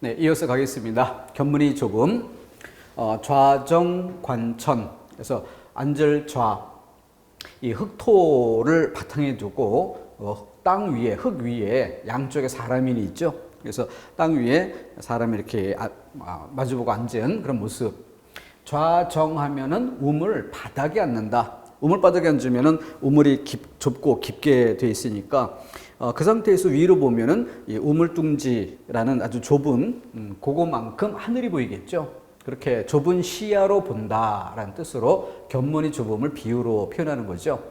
네, 이어서 가겠습니다. 견문이 조금 좌정관천, 그래서 안절좌, 이 흙토를 바탕에 두고 땅 위에, 흙 위에 양쪽에 사람이 있죠. 그래서 땅 위에 사람이 이렇게 마주보고 앉은 그런 모습. 좌정하면은 우물 바닥에 앉는다. 우물 바닥에 앉으면은 우물이 좁고 깊게 돼 있으니까 그 상태에서 위로 보면은 이 우물뚱지라는 아주 좁은 그거만큼 하늘이 보이겠죠. 그렇게 좁은 시야로 본다라는 뜻으로 견문이 좁음을 비유로 표현하는 거죠.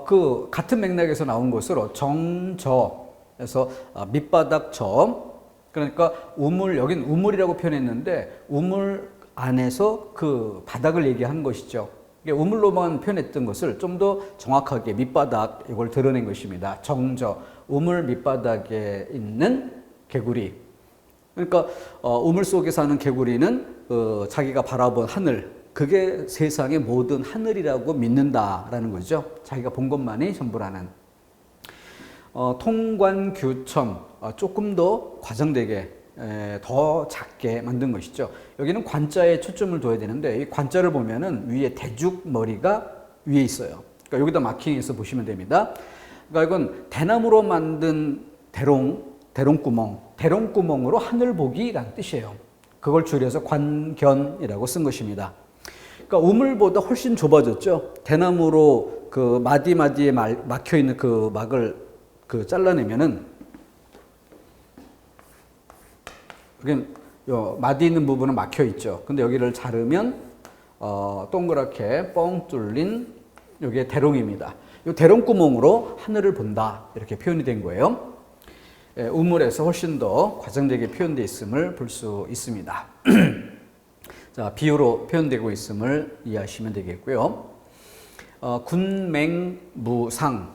그 같은 맥락에서 나온 것으로 정저에서 밑바닥 저, 그러니까 우물, 여긴 우물이라고 표현했는데 우물 안에서 그 바닥을 얘기한 것이죠. 우물로만 표현했던 것을 좀 더 정확하게 밑바닥 이걸 드러낸 것입니다. 정저, 우물 밑바닥에 있는 개구리. 그러니까 우물 속에 사는 개구리는 자기가 바라본 하늘, 그게 세상의 모든 하늘이라고 믿는다라는 거죠. 자기가 본 것만이 전부라는. 통관규천, 조금 더 과장되게 더 작게 만든 것이죠. 여기는 관자에 초점을 둬야 되는데 이 관자를 보면은 위에 대죽 머리가 위에 있어요. 그러니까 여기다 마킹해서 보시면 됩니다. 그러니까 이건 대나무로 만든 대롱구멍으로 하늘 보기라는 뜻이에요. 그걸 줄여서 관견이라고 쓴 것입니다. 그러니까 우물보다 훨씬 좁아졌죠. 대나무로 그 마디마디에 막혀 있는 그 막을 잘라내면은 여기 마디 있는 부분은 막혀 있죠. 근데 여기를 자르면 동그랗게 뻥 뚫린 여기에 대롱입니다. 이 대롱구멍으로 하늘을 본다 이렇게 표현이 된 거예요. 우물에서 훨씬 더 과장되게 표현되어 있음을 볼 수 있습니다. 자, 비유로 표현되고 있음을 이해하시면 되겠고요. 군맹무상,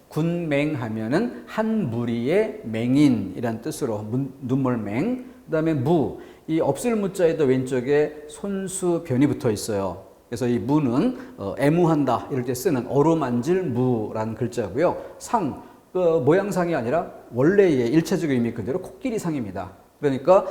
군맹하면은 한 무리의 맹인이란 뜻으로 눈물맹. 그다음에 무, 이 없을 무자에도 왼쪽에 손수 변이 붙어 있어요. 그래서 이 무는 애무한다 이럴 때 쓰는 어루만질 무라는 글자고요. 상, 모양상이 아니라 원래의 일차적 의미 그대로 코끼리상입니다. 그러니까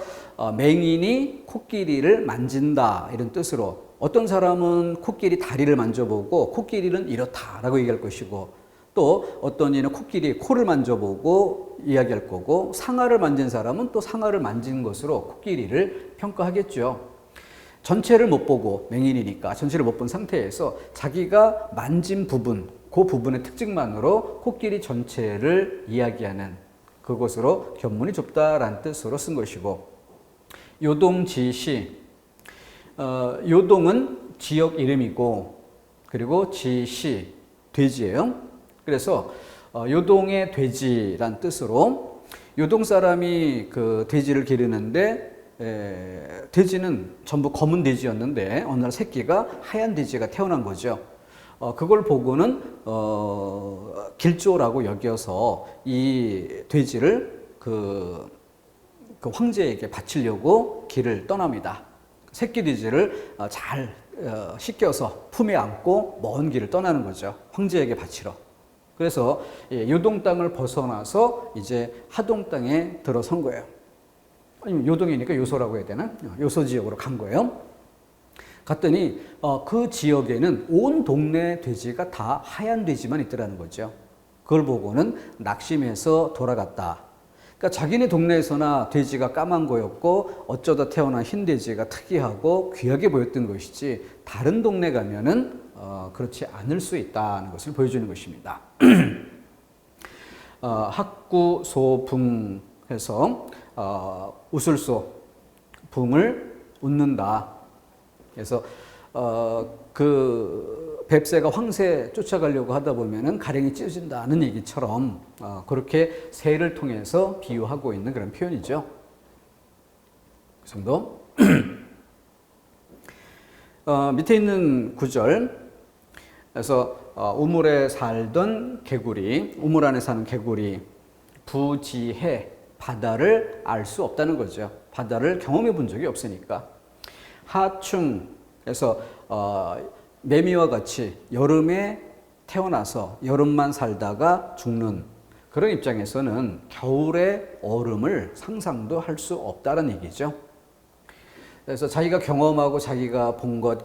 맹인이 코끼리를 만진다 이런 뜻으로, 어떤 사람은 코끼리 다리를 만져보고 코끼리는 이렇다라고 얘기할 것이고, 또 어떤 이는 코끼리 코를 만져보고 이야기할 거고, 상아를 만진 사람은 또 상아를 만진 것으로 코끼리를 평가하겠죠. 전체를 못 보고, 맹인이니까 전체를 못 본 상태에서 자기가 만진 부분, 그 부분의 특징만으로 코끼리 전체를 이야기하는 그것으로 견문이 좁다라는 뜻으로 쓴 것이고, 요동지시, 요동은 지역 이름이고, 그리고 지시, 돼지예요. 그래서 요동의 돼지란 뜻으로, 요동 사람이 그 돼지를 기르는데 돼지는 전부 검은 돼지였는데 어느 날 새끼가 하얀 돼지가 태어난 거죠. 그걸 보고는 길조라고 여겨서 이 돼지를 그 황제에게 바치려고 길을 떠납니다. 새끼 돼지를 잘 씻겨서 품에 안고 먼 길을 떠나는 거죠. 황제에게 바치러. 그래서 요동 땅을 벗어나서 이제 하동 땅에 들어선 거예요. 아니면 요동이니까 요소라고 해야 되나? 요소 지역으로 간 거예요. 갔더니 그 지역에는 온 동네 돼지가 다 하얀 돼지만 있더라는 거죠. 그걸 보고는 낙심해서 돌아갔다. 그러니까 자기네 동네에서나 돼지가 까만 거였고 어쩌다 태어난 흰 돼지가 특이하고 귀하게 보였던 것이지, 다른 동네 가면은 그렇지 않을 수 있다는 것을 보여주는 것입니다. 학구소붕 해서 웃을소, 붕을 웃는다. 그래서 그 뱁새가 황새 쫓아가려고 하다 보면은 가랭이 찢어진다는 얘기처럼 그렇게 새를 통해서 비유하고 있는 그런 표현이죠. 그 정도. 밑에 있는 구절, 그래서 우물에 살던 개구리, 우물 안에 사는 개구리, 부지해, 바다를 알 수 없다는 거죠. 바다를 경험해 본 적이 없으니까. 하충, 그래서 매미와 같이 여름에 태어나서 여름만 살다가 죽는 그런 입장에서는 겨울의 얼음을 상상도 할 수 없다는 얘기죠. 그래서 자기가 경험하고 자기가 본 것,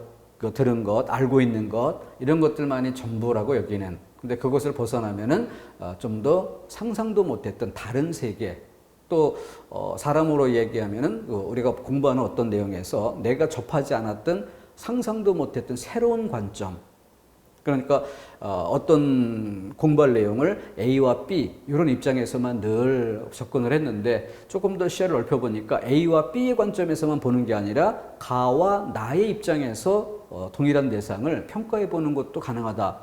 들은 것, 알고 있는 것 이런 것들만이 전부라고 여기는, 근데 그것을 벗어나면은 좀 더 상상도 못했던 다른 세계, 또 사람으로 얘기하면은 우리가 공부하는 어떤 내용에서 내가 접하지 않았던 상상도 못했던 새로운 관점, 그러니까 어떤 공부할 내용을 A와 B 이런 입장에서만 늘 접근을 했는데 조금 더 시야를 넓혀보니까 A와 B의 관점에서만 보는 게 아니라 가와 나의 입장에서 동일한 대상을 평가해 보는 것도 가능하다.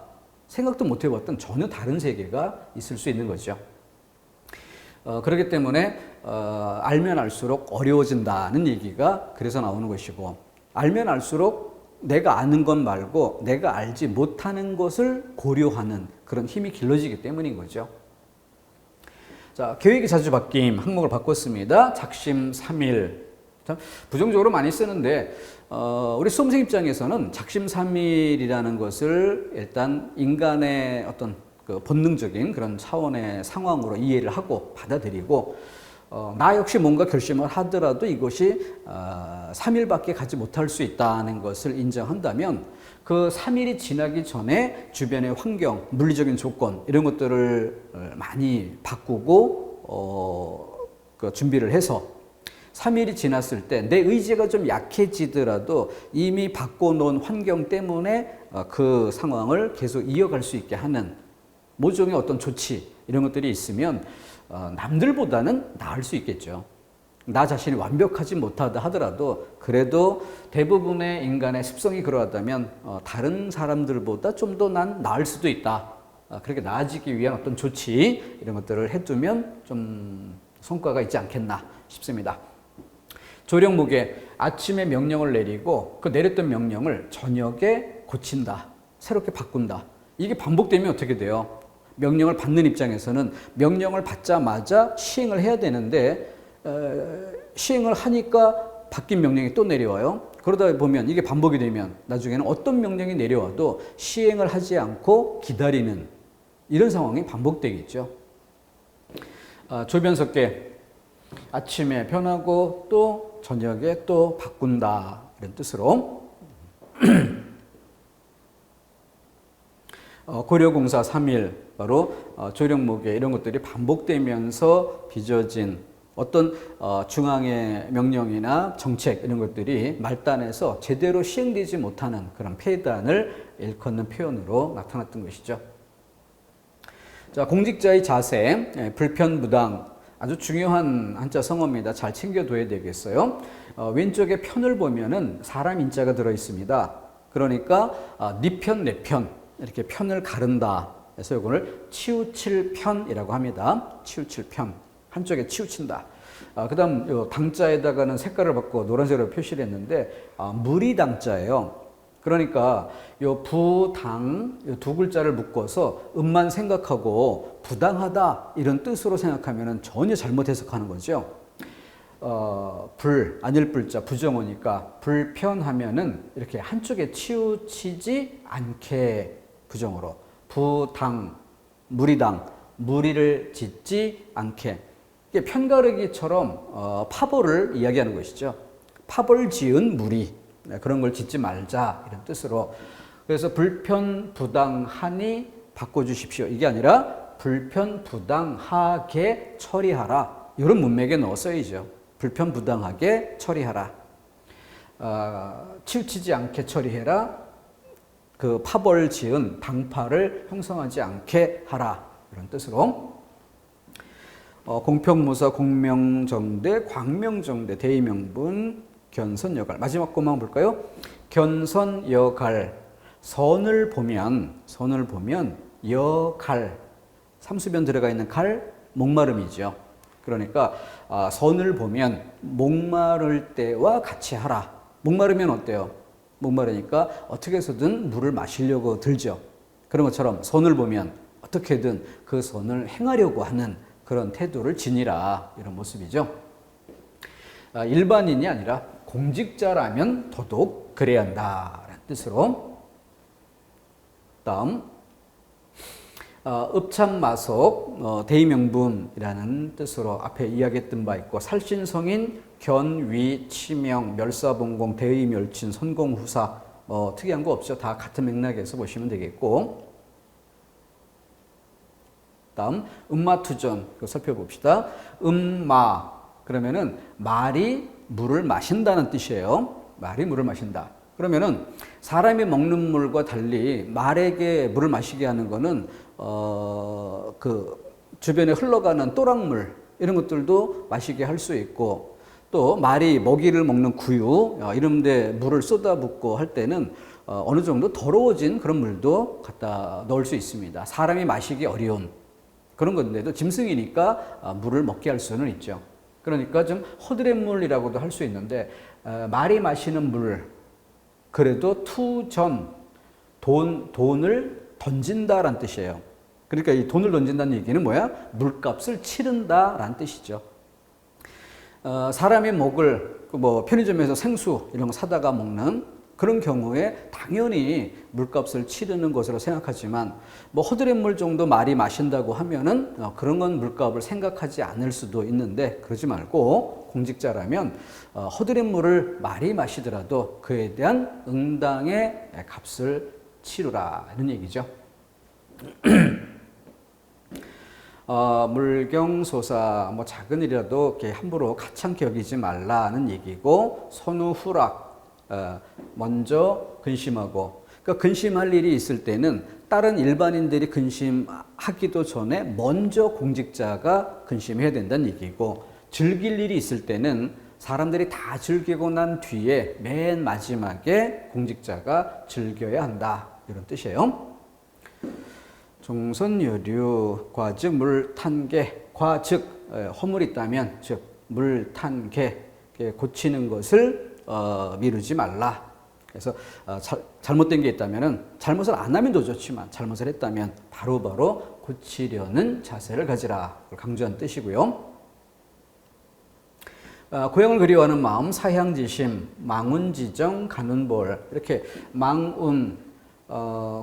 생각도 못 해봤던 전혀 다른 세계가 있을 수 있는 거죠. 그렇기 때문에 알면 알수록 어려워진다는 얘기가 그래서 나오는 것이고, 알면 알수록 내가 아는 것 말고 내가 알지 못하는 것을 고려하는 그런 힘이 길러지기 때문인 거죠. 자, 계획이 자주 바뀜 항목을 바꿨습니다. 작심삼일. 부정적으로 많이 쓰는데 우리 수험생 입장에서는 작심삼일이라는 것을 일단 인간의 어떤 그 본능적인 그런 차원의 상황으로 이해를 하고 받아들이고, 나 역시 뭔가 결심을 하더라도 이것이 3일밖에 가지 못할 수 있다는 것을 인정한다면 그 3일이 지나기 전에 주변의 환경, 물리적인 조건 이런 것들을 많이 바꾸고 그 준비를 해서 3일이 지났을 때 내 의지가 좀 약해지더라도 이미 바꿔놓은 환경 때문에 그 상황을 계속 이어갈 수 있게 하는 모종의 어떤 조치 이런 것들이 있으면 남들보다는 나을 수 있겠죠. 나 자신이 완벽하지 못하다 하더라도 그래도 대부분의 인간의 습성이 그러하다면 다른 사람들보다 좀 더 난 나을 수도 있다. 그렇게 나아지기 위한 어떤 조치 이런 것들을 해두면 좀 성과가 있지 않겠나 싶습니다. 조령목에 아침에 명령을 내리고 그 내렸던 명령을 저녁에 고친다. 새롭게 바꾼다. 이게 반복되면 어떻게 돼요? 명령을 받는 입장에서는 명령을 받자마자 시행을 해야 되는데 시행을 하니까 바뀐 명령이 또 내려와요. 그러다 보면 이게 반복이 되면 나중에는 어떤 명령이 내려와도 시행을 하지 않고 기다리는 이런 상황이 반복되겠죠. 조변석계 아침에 변하고 또 저녁에 또 바꾼다 이런 뜻으로 고려공사 3일 바로 조령목에 이런 것들이 반복되면서 빚어진 어떤 중앙의 명령이나 정책 이런 것들이 말단에서 제대로 시행되지 못하는 그런 폐단을 일컫는 표현으로 나타났던 것이죠. 자, 공직자의 자세, 불편부당 아주 중요한 한자 성어입니다. 잘 챙겨둬야 되겠어요. 왼쪽에 편을 보면은 사람 인자가 들어 있습니다. 그러니까 네 편, 내 편 이렇게 편을 가른다. 그래서 이걸 치우칠 편이라고 합니다. 치우칠 편. 한쪽에 치우친다. 그 다음 당자에다가는 색깔을 바꿔 노란색으로 표시를 했는데 무리당자예요. 그러니까 요 부당 요 두 글자를 묶어서 음만 생각하고 부당하다 이런 뜻으로 생각하면 전혀 잘못 해석하는 거죠. 아닐 불자 부정어니까 불편하면은 이렇게 한쪽에 치우치지 않게 부정어로 부당 무리당 무리를 짓지 않게 이게 편가르기처럼 파벌을 이야기하는 것이죠. 파벌 지은 무리 그런 걸 짓지 말자 이런 뜻으로. 그래서 불편부당하니 바꿔주십시오 이게 아니라 불편부당하게 처리하라 이런 문맥에 넣어 써야죠. 불편부당하게 처리하라. 치우치지 않게 처리해라. 그 파벌 지은 당파를 형성하지 않게 하라 이런 뜻으로. 공평무사 공명정대 광명정대 대의명분 견선여갈 마지막 것만 볼까요? 견선여갈 선을 보면 여갈 삼수변 들어가 있는 갈 목마름이죠. 그러니까 선을 보면 목마를 때와 같이 하라. 목마르면 어때요? 목마르니까 어떻게 해서든 물을 마시려고 들죠. 그런 것처럼 선을 보면 어떻게든 그 선을 행하려고 하는 그런 태도를 지니라 이런 모습이죠. 일반인이 아니라 공직자라면 더더욱 그래야 한다라는 뜻으로. 다음 읍참마속 대의명분이라는 뜻으로 앞에 이야기했던 바 있고 살신성인 견위 치명 멸사봉공 대의멸친 선공후사 특이한 거 없죠. 다 같은 맥락에서 보시면 되겠고 다음 음마투전 살펴봅시다. 음마 그러면은 말이 물을 마신다는 뜻이에요. 말이 물을 마신다. 그러면은 사람이 먹는 물과 달리 말에게 물을 마시게 하는 거는 그 주변에 흘러가는 또랑물 이런 것들도 마시게 할 수 있고 또 말이 먹이를 먹는 구유 이런 데 물을 쏟아붓고 할 때는 어느 정도 더러워진 그런 물도 갖다 넣을 수 있습니다. 사람이 마시기 어려운 그런 건데도 짐승이니까 물을 먹게 할 수는 있죠. 그러니까 좀 허드렛 물이라고도 할 수 있는데 말이 마시는 물 그래도 투전 돈을 던진다라는 뜻이에요. 그러니까 이 돈을 던진다는 얘기는 뭐야? 물값을 치른다라는 뜻이죠. 사람이 먹을 뭐 편의점에서 생수 이런 거 사다가 먹는 그런 경우에 당연히 물값을 치르는 것으로 생각하지만 뭐 허드렛 물 정도 말이 마신다고 하면은 그런 건 물값을 생각하지 않을 수도 있는데 그러지 말고 공직자라면 허드렛 물을 말이 마시더라도 그에 대한 응당의 값을 치르라 이런 얘기죠. 물경소사 뭐 작은 일이라도 이렇게 함부로 가찮게 여기지 말라는 얘기고 선우후락 먼저 근심하고 그러니까 근심할 일이 있을 때는 다른 일반인들이 근심하기도 전에 먼저 공직자가 근심해야 된다는 얘기고 즐길 일이 있을 때는 사람들이 다 즐기고 난 뒤에 맨 마지막에 공직자가 즐겨야 한다 이런 뜻이에요. 종선여류 과즉 물탄개 과즉 허물이 있다면 즉 물탄개 고치는 것을 미루지 말라. 그래서 잘못된 게 있다면 잘못을 안 하면 더 좋지만 잘못을 했다면 바로바로 고치려는 자세를 가지라 강조한 뜻이고요. 고향을 그리워하는 마음 사향지심 망운지정 가눈볼 이렇게 망운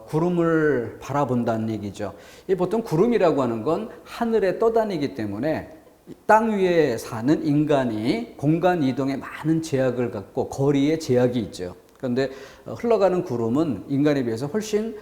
구름을 바라본다는 얘기죠. 보통 구름이라고 하는 건 하늘에 떠다니기 때문에 땅 위에 사는 인간이 공간 이동에 많은 제약을 갖고 거리에 제약이 있죠. 그런데 흘러가는 구름은 인간에 비해서 훨씬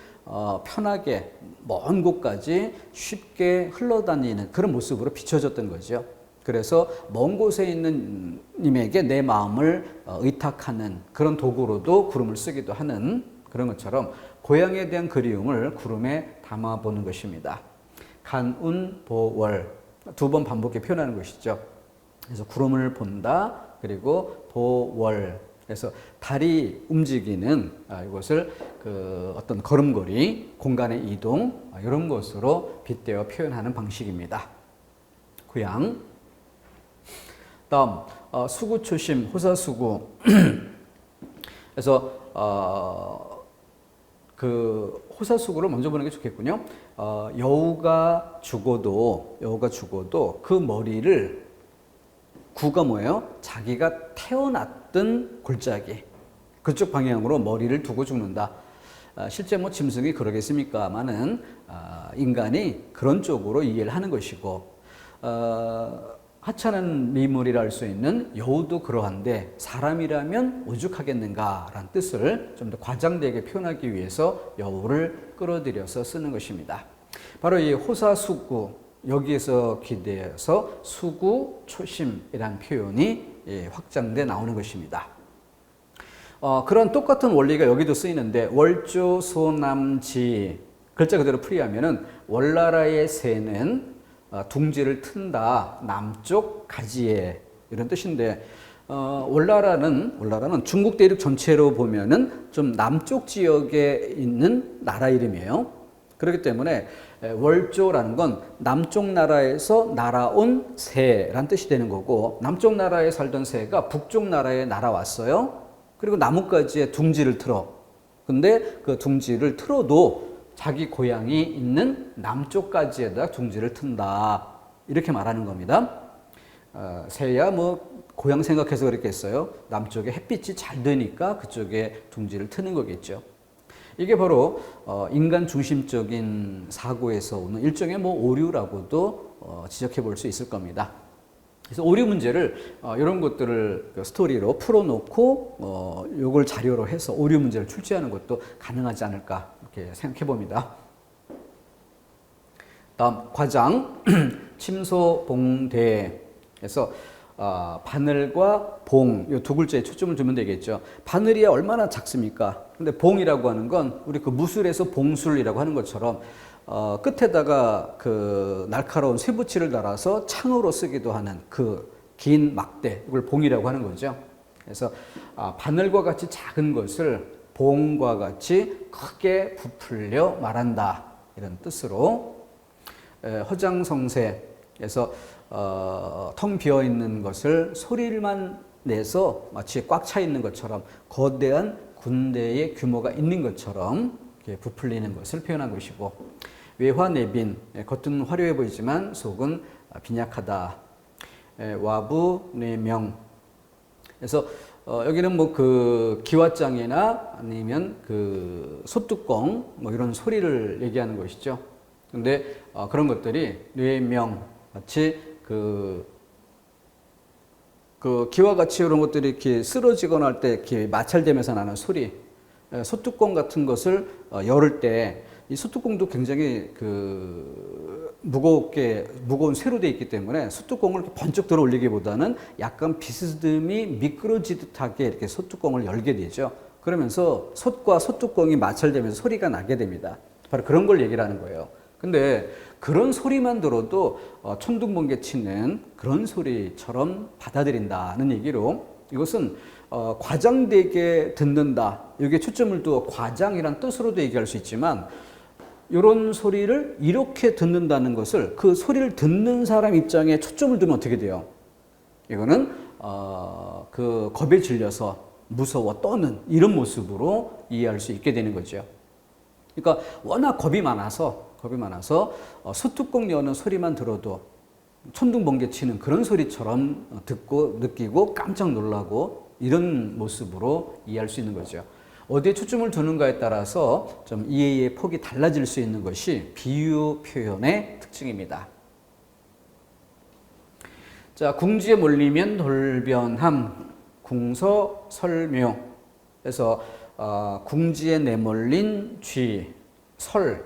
편하게 먼 곳까지 쉽게 흘러다니는 그런 모습으로 비춰졌던 거죠. 그래서 먼 곳에 있는 님에게 내 마음을 의탁하는 그런 도구로도 구름을 쓰기도 하는 그런 것처럼 고향에 대한 그리움을 구름에 담아보는 것입니다. 간운보월 두 번 반복해 표현하는 것이죠. 그래서 구름을 본다 그리고 보월 그래서 달이 움직이는 이것을 어떤 걸음걸이 공간의 이동 이런 것으로 빗대어 표현하는 방식입니다. 고향 다음 수구초심 호사수구 그래서 그 호사수구를 먼저 보는 게 좋겠군요. 여우가 죽어도 그 머리를 구가 뭐예요? 자기가 태어났던 골짜기 그쪽 방향으로 머리를 두고 죽는다. 실제 뭐 짐승이 그러겠습니까마는 인간이 그런 쪽으로 이해를 하는 것이고 하찮은 미물이라 할 수 있는 여우도 그러한데 사람이라면 오죽하겠는가라는 뜻을 좀 더 과장되게 표현하기 위해서 여우를 끌어들여서 쓰는 것입니다. 바로 이 호사수구 여기에서 기대어서 수구초심이라는 표현이 확장돼 나오는 것입니다. 그런 똑같은 원리가 여기도 쓰이는데 월조소남지 글자 그대로 풀이하면은 월나라의 새는 둥지를 튼다 남쪽 가지에 이런 뜻인데 월나라는 중국 대륙 전체로 보면은 좀 남쪽 지역에 있는 나라 이름이에요. 그렇기 때문에 월조라는 건 남쪽 나라에서 날아온 새란 뜻이 되는 거고 남쪽 나라에 살던 새가 북쪽 나라에 날아왔어요. 그리고 나뭇가지에 둥지를 틀어. 근데 그 둥지를 틀어도 자기 고향이 있는 남쪽 가지에다 둥지를 튼다. 이렇게 말하는 겁니다. 새야 뭐 고향 생각해서 그랬겠어요. 남쪽에 햇빛이 잘 드니까 그쪽에 둥지를 트는 거겠죠. 이게 바로 인간 중심적인 사고에서 오는 일종의 오류라고도 지적해 볼 수 있을 겁니다. 그래서 오류 문제를 이런 것들을 스토리로 풀어놓고 이걸 자료로 해서 오류 문제를 출제하는 것도 가능하지 않을까 이렇게 생각해 봅니다. 다음 과장 침소봉대에서 바늘과 봉 이 두 글자에 초점을 두면 되겠죠. 바늘이 얼마나 작습니까? 근데 봉이라고 하는 건 우리 그 무술에서 봉술이라고 하는 것처럼 끝에다가 그 날카로운 쇠붙이를 달아서 창으로 쓰기도 하는 그 긴 막대, 이걸 봉이라고 하는 거죠. 그래서 바늘과 같이 작은 것을 봉과 같이 크게 부풀려 말한다, 이런 뜻으로 허장성세에서 텅 비어 있는 것을 소리만 내서 마치 꽉 차 있는 것처럼 거대한 군대의 규모가 있는 것처럼 이렇게 부풀리는 것을 표현한 것이고, 외화내빈, 겉은 화려해 보이지만 속은 빈약하다. 와부뇌명. 그래서 여기는 그 기왓장이나 아니면 그 소뚜껑 이런 소리를 얘기하는 것이죠. 근데 그런 것들이 뇌명, 마치 그 기와 같이 이런 것들이 이렇게 쓰러지거나 할 때 이렇게 마찰되면서 나는 소리, 소뚜껑 같은 것을 열을 때 이 소뚜껑도 굉장히 무거운 쇠로 되어 있기 때문에 소뚜껑을 이렇게 번쩍 들어 올리기보다는 약간 비스듬히 미끄러지듯하게 이렇게 소뚜껑을 열게 되죠. 그러면서 솥과 소뚜껑이 마찰되면서 소리가 나게 됩니다. 바로 그런 걸 얘기를 하는 거예요. 근데 그런 소리만 들어도 천둥번개 치는 그런 소리처럼 받아들인다는 얘기로, 이것은 과장되게 듣는다, 여기에 초점을 두어 과장이란 뜻으로도 얘기할 수 있지만, 이런 소리를 이렇게 듣는다는 것을 그 소리를 듣는 사람 입장에 초점을 두면 어떻게 돼요? 이거는 그 겁에 질려서 무서워 떠는 이런 모습으로 이해할 수 있게 되는 거죠. 그러니까 워낙 겁이 많아서 소뚜껑 여는 소리만 들어도 천둥번개 치는 그런 소리처럼 듣고 느끼고 깜짝 놀라고 이런 모습으로 이해할 수 있는 거죠. 어디에 초점을 두는가에 따라서 좀 이해의 폭이 달라질 수 있는 것이 비유 표현의 특징입니다. 자, 궁지에 몰리면 돌변함, 궁서설묘. 그래서 궁지에 내몰린 쥐, 설,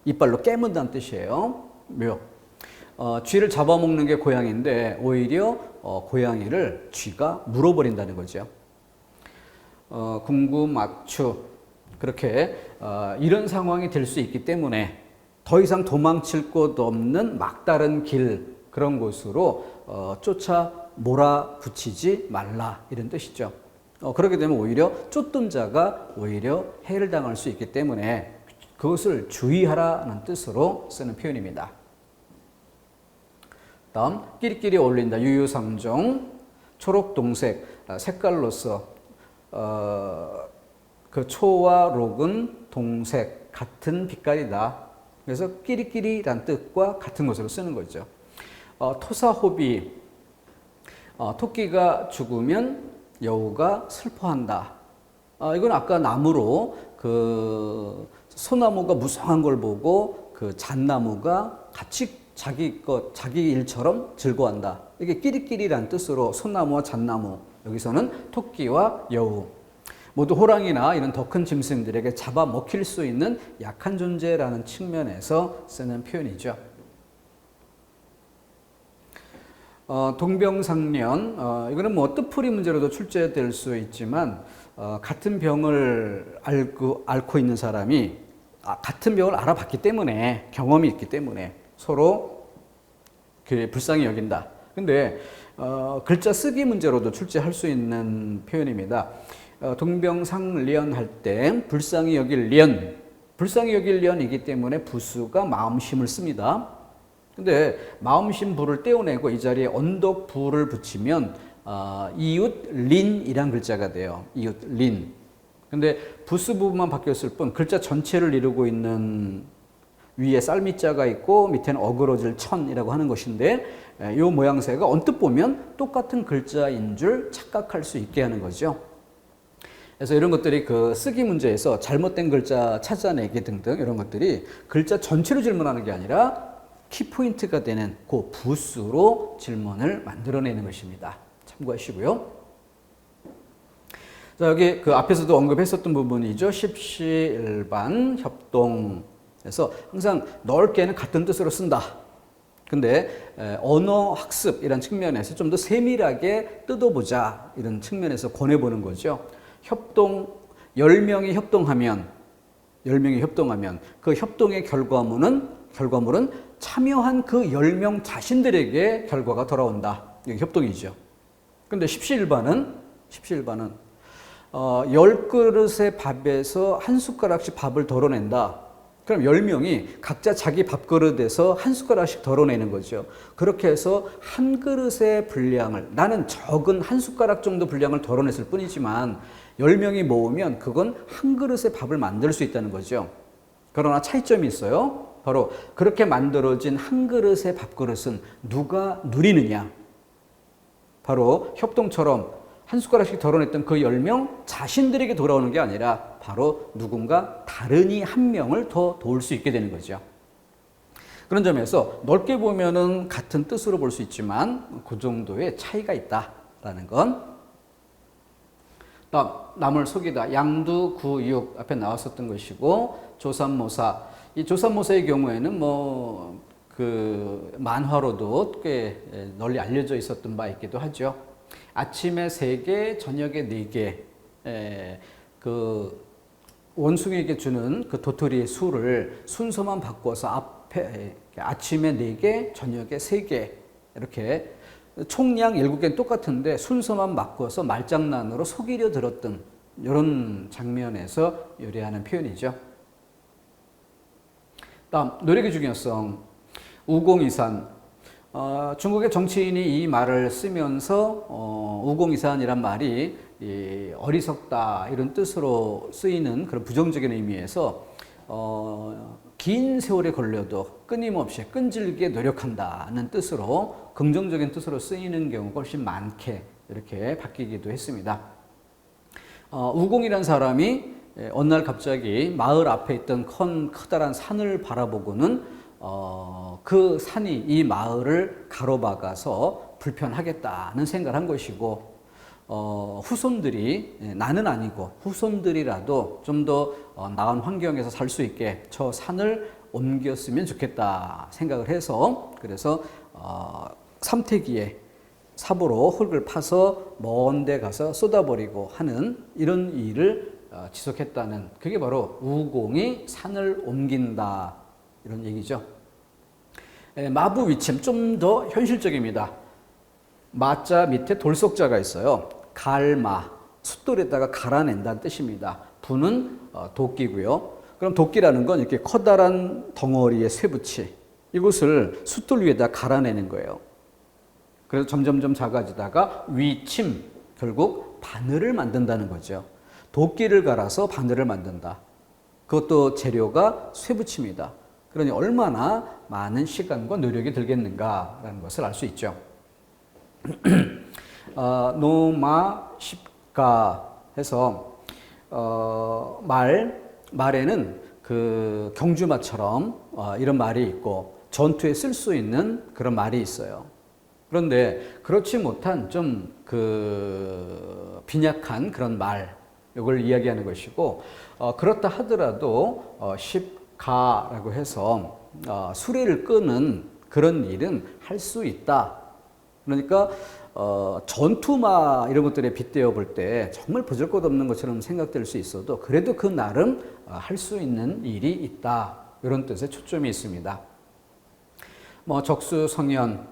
이빨로 깨문다는 뜻이에요. 묘. 쥐를 잡아먹는 게 고양이인데 오히려 고양이를 쥐가 물어버린다는 거죠. 궁구막추. 그렇게 이런 상황이 될 수 있기 때문에 더 이상 도망칠 곳 없는 막다른 길, 그런 곳으로 쫓아 몰아붙이지 말라, 이런 뜻이죠. 그렇게 되면 오히려 쫓던 자가 오히려 해를 당할 수 있기 때문에 그것을 주의하라는 뜻으로 쓰는 표현입니다. 다음, 끼리끼리 어울린다. 유유상종. 초록동색, 색깔로서 그 초와 록은 동색, 같은 빛깔이다. 그래서 끼리끼리란 뜻과 같은 것으로 쓰는 거죠. 토사호비, 토끼가 죽으면 여우가 슬퍼한다. 이건 아까 나무로 그 소나무가 무성한 걸 보고 그 잣나무가 같이 자기 일처럼 즐거워한다. 이게 끼리끼리란 뜻으로 소나무와 잣나무, 여기서는 토끼와 여우, 모두 호랑이나 이런 더 큰 짐승들에게 잡아먹힐 수 있는 약한 존재라는 측면에서 쓰는 표현이죠. 동병상련, 이거는 뜻풀이 문제로도 출제될 수 있지만, 같은 병을 앓고 있는 사람이 같은 병을 알아봤기 때문에, 경험이 있기 때문에 서로 불쌍히 여긴다. 근데 글자 쓰기 문제로도 출제할 수 있는 표현입니다. 동병상련 할 때 불쌍히 여길 련이기 때문에 부수가 마음심을 씁니다. 근데 마음심 부를 떼어내고 이 자리에 언덕 부를 붙이면 이웃린이란 글자가 돼요. 이웃린. 근데 부수 부분만 바뀌었을 뿐 글자 전체를 이루고 있는, 위에 쌀미자가 있고 밑에는 어그러질 천이라고 하는 것인데, 이 모양새가 언뜻 보면 똑같은 글자인 줄 착각할 수 있게 하는 거죠. 그래서 이런 것들이 그 쓰기 문제에서 잘못된 글자 찾아내기 등등 이런 것들이 글자 전체로 질문하는 게 아니라 키포인트가 되는 그 부수로 질문을 만들어내는 것입니다. 참고하시고요. 자, 여기 그 앞에서도 언급했었던 부분이죠. 십시일반 협동에서 항상 넓게는 같은 뜻으로 쓴다. 근데 언어 학습이란 측면에서 좀 더 세밀하게 뜯어보자 이런 측면에서 권해보는 거죠. 협동 10명이 협동하면 그 협동의 결과물은 참여한 그 10명 자신들에게 결과가 돌아온다. 이게 협동이죠. 근데 십시일반은 10그릇의 밥에서 한 숟가락씩 밥을 덜어낸다. 그럼 10명이 각자 자기 밥그릇에서 한 숟가락씩 덜어내는 거죠. 그렇게 해서 한 그릇의 분량을, 나는 적은 한 숟가락 정도 분량을 덜어냈을 뿐이지만 10명이 모으면 그건 한 그릇의 밥을 만들 수 있다는 거죠. 그러나 차이점이 있어요. 바로 그렇게 만들어진 한 그릇의 밥그릇은 누가 누리느냐. 바로 협동처럼 한 숟가락씩 덜어냈던 그 10명 자신들에게 돌아오는 게 아니라 바로 누군가 다른 이 한 명을 더 도울 수 있게 되는 거죠. 그런 점에서 넓게 보면은 같은 뜻으로 볼 수 있지만 그 정도의 차이가 있다라는 건. 남을 속이다. 양두, 구, 육 앞에 나왔었던 것이고 조삼모사. 이 조삼모사의 경우에는 그 만화로도 꽤 널리 알려져 있었던 바 있기도 하죠. 아침에 3개, 저녁에 4개, 그 원숭이에게 주는 그 도토리의 수를 순서만 바꿔서 앞에 아침에 4개, 저녁에 3개 이렇게 총량 7개는 똑같은데 순서만 바꿔서 말장난으로 속이려 들었던 이런 장면에서 요리하는 표현이죠. 다음, 노력의 중요성. 우공이산. 중국의 정치인이 이 말을 쓰면서 우공이산이란 말이 어리석다 이런 뜻으로 쓰이는 그런 부정적인 의미에서 긴 세월에 걸려도 끊임없이 끈질기게 노력한다는 뜻으로 긍정적인 뜻으로 쓰이는 경우가 훨씬 많게 이렇게 바뀌기도 했습니다. 우공이라는 사람이 어느 날 갑자기 마을 앞에 있던 커다란 산을 바라보고는 그 산이 이 마을을 가로막아서 불편하겠다는 생각을 한 것이고 후손들이 나는 아니고 후손들이라도 좀 더 나은 환경에서 살 수 있게 저 산을 옮겼으면 좋겠다 생각을 해서 그래서 삼태기에 삽으로 흙을 파서 먼 데 가서 쏟아버리고 하는 이런 일을 지속했다는 그게 바로 우공이 산을 옮긴다 이런 얘기죠. 마부 위침 좀 더 현실적입니다. 마자 밑에 돌속자가 있어요. 갈마, 숫돌에다가 갈아낸다는 뜻입니다. 부는 도끼고요. 그럼 도끼라는 건 이렇게 커다란 덩어리의 쇠붙이 이것을 숫돌 위에다 갈아내는 거예요. 그래서 점점점 작아지다가 위침, 결국 바늘을 만든다는 거죠. 도끼를 갈아서 바늘을 만든다. 그것도 재료가 쇠붙입니다. 그러니 얼마나 많은 시간과 노력이 들겠는가라는 것을 알 수 있죠. 노마 십가 해서 말에는 그 경주마처럼 이런 말이 있고 전투에 쓸 수 있는 그런 말이 있어요. 그런데 그렇지 못한 좀 그 빈약한 그런 말 이걸 이야기하는 것이고 그렇다 하더라도 십가라고 해서 수레를 끄는 그런 일은 할 수 있다. 그러니까 전투마 이런 것들에 빗대어 볼 때 정말 보잘것없는 것처럼 생각될 수 있어도 그래도 그 나름 할 수 있는 일이 있다. 이런 뜻의 초점이 있습니다. 적수성연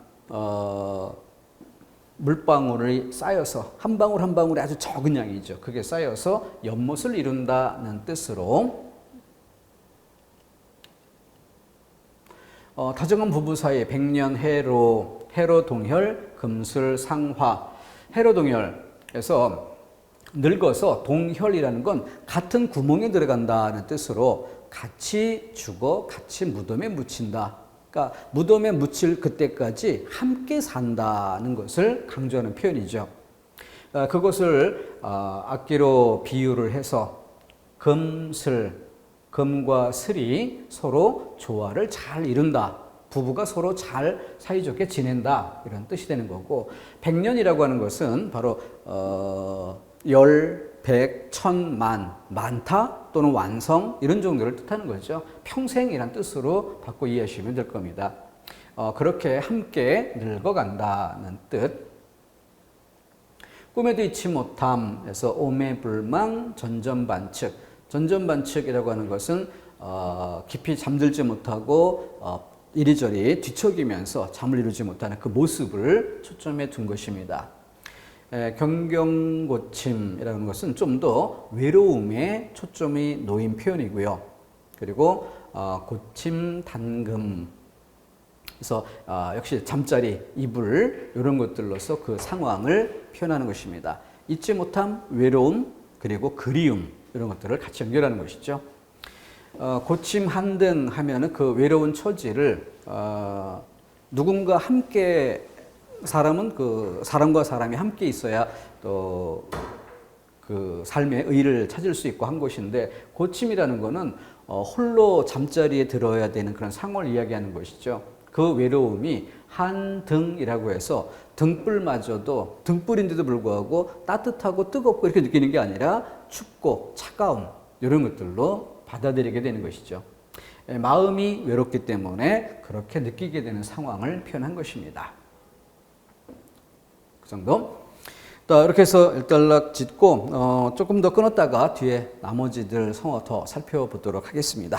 물방울이 쌓여서 한 방울 한 방울이 아주 적은 양이죠. 그게 쌓여서 연못을 이룬다는 뜻으로 다정한 부부 사이 백년 해로 동혈 금술상화 해로 동혈에서 늙어서 동혈이라는 건 같은 구멍에 들어간다는 뜻으로 같이 죽어 같이 무덤에 묻힌다. 그러니까 무덤에 묻힐 그때까지 함께 산다는 것을 강조하는 표현이죠. 그것을 악기로 비유를 해서 금과 슬이 서로 조화를 잘 이룬다. 부부가 서로 잘 사이좋게 지낸다. 이런 뜻이 되는 거고, 백년이라고 하는 것은 바로 열, 백, 천, 만, 많다 또는 완성 이런 정도를 뜻하는 거죠. 평생이란 뜻으로 바꿔 이해하시면 될 겁니다. 그렇게 함께 늙어간다는 뜻. 꿈에도 잊지 못함에서 오매불망 전전반측. 전전반측이라고 하는 것은 깊이 잠들지 못하고 이리저리 뒤척이면서 잠을 이루지 못하는 그 모습을 초점에 둔 것입니다. 경경고침이라는 것은 좀 더 외로움에 초점이 놓인 표현이고요. 그리고 고침단금, 그래서 역시 잠자리, 이불 이런 것들로서 그 상황을 표현하는 것입니다. 잊지 못함, 외로움, 그리고 그리움 이런 것들을 같이 연결하는 것이죠. 고침한등 하면은 그 외로운 처지를 누군가 함께, 사람은 그 사람과 사람이 함께 있어야 또 그 삶의 의의를 찾을 수 있고 한 것인데, 고침이라는 것은 홀로 잠자리에 들어야 되는 그런 상황을 이야기하는 것이죠. 그 외로움이 한등이라고 해서 등불마저도, 등불인데도 불구하고 따뜻하고 뜨겁고 이렇게 느끼는 게 아니라 춥고 차가운 이런 것들로 받아들이게 되는 것이죠. 마음이 외롭기 때문에 그렇게 느끼게 되는 상황을 표현한 것입니다. 그 정도. 이렇게 해서 일단락 짓고 조금 더 끊었다가 뒤에 나머지들 성어 더 살펴보도록 하겠습니다.